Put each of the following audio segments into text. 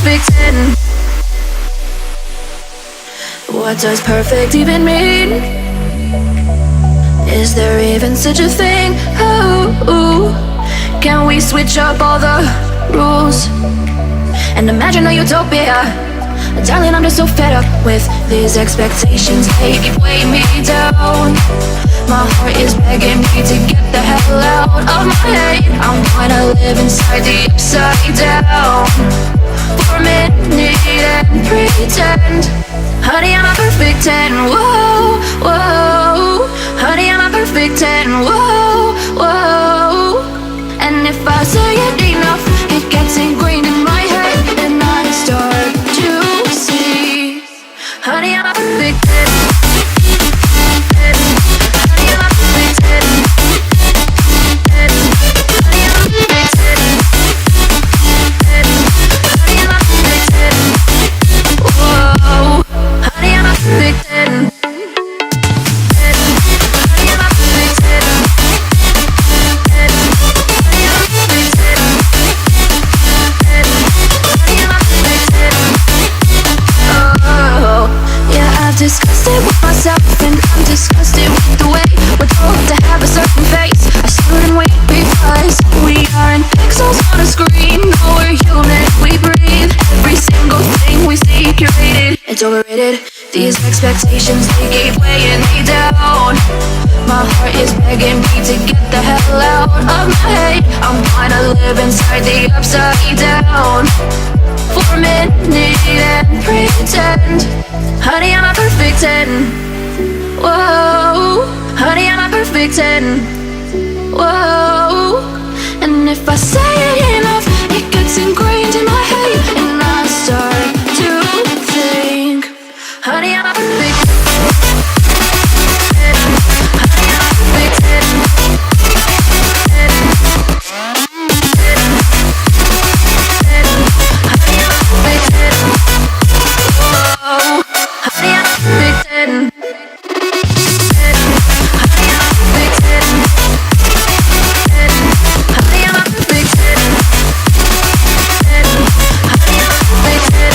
perfect 10? What does perfect even mean? Is there even such a thing? Oh, can we switch up all the rules and imagine a utopia? Darling, I'm just so fed up with these expectations. They keep weighing me down. My heart is begging me to get the hell out of my head. I'm gonna live inside the upside down for a minute and pretend. Honey, I'm a perfect 10. Whoa, whoa. Honey, I'm a perfect 10. Whoa, whoa. And if I say it enough, it gets ingrained in my head, and I start to see. Honey, I'm a perfect 10. Honey, I'm a perfect 10. Honey, I'm a perfect 10. Honey, I'm a perfect 10. Whoa. Honey, I'm a perfect 10. Honey, I'm a perfect 10. Disgusted with myself and I'm disgusted with the way we're told to have a certain face. I stood and wait because we aren't pixels on a screen. No, we're human, we breathe. Every single thing we see curated. It's overrated. These expectations, they keep weighing me down. My heart is begging me to get the hell out of my head. I'm gonna live inside the upside down for a minute and pretend. Honey, I'm a perfect 10. Whoa. Honey, I'm a perfect 10. Whoa. And if I say it enough, it gets ingrained in my head, and I start to think. Honey, I'm a perfect 10. Honey, I'm a perfect 10. Honey, I'm a perfect 10. Whoa. Honey, I'm a perfect 10. Honey, I'm a perfect 10. Honey, I'm a perfect 10. Honey, I'm a perfect 10.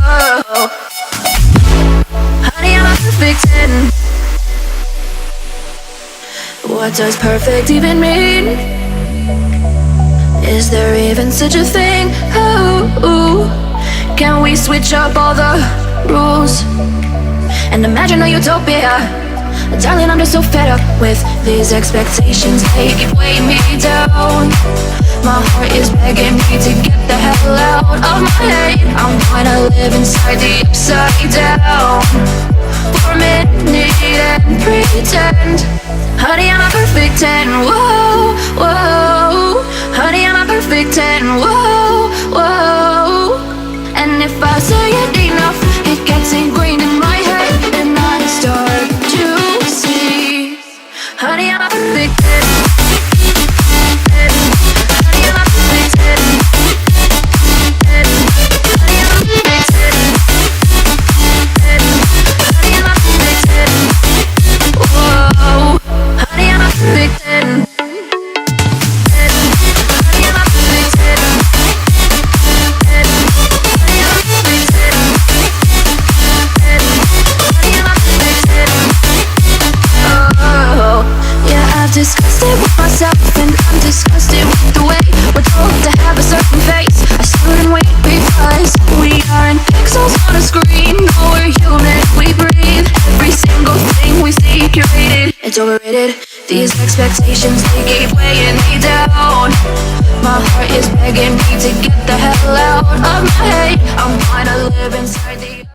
Oh. Honey, I'm a perfect 10. What does perfect even mean? Is there even such a thing? Oh, can we switch up all the rules and imagine a utopia? Darling, I'm just so fed up with these expectations. They keep weighing me down. My heart is begging me to get the hell out of my head. I'm gonna live inside the upside down for a minute and pretend. Honey, I'm a perfect 10. Whoa, whoa. Honey, I'm a perfect 10. Whoa, whoa. And if I say it enough, it gets ingrained in my head, and I start to see. Honey, I'm a perfect 10. Honey, I'm a perfect 10. Honey, I'm a perfect 10. Honey, I'm a perfect 10. Whoa. Honey, I'm a perfect 10. Honey, I'm a perfect 10. Disgusted with myself and I'm disgusted with the way we're told to have a certain face. I stood and wait because we aren't pixels on a screen. No, we're human, we breathe. Every single thing we see curated. It's overrated. These expectations, they keep weighing me down. My heart is begging me to get the hell out of my head. I'm gonna live inside the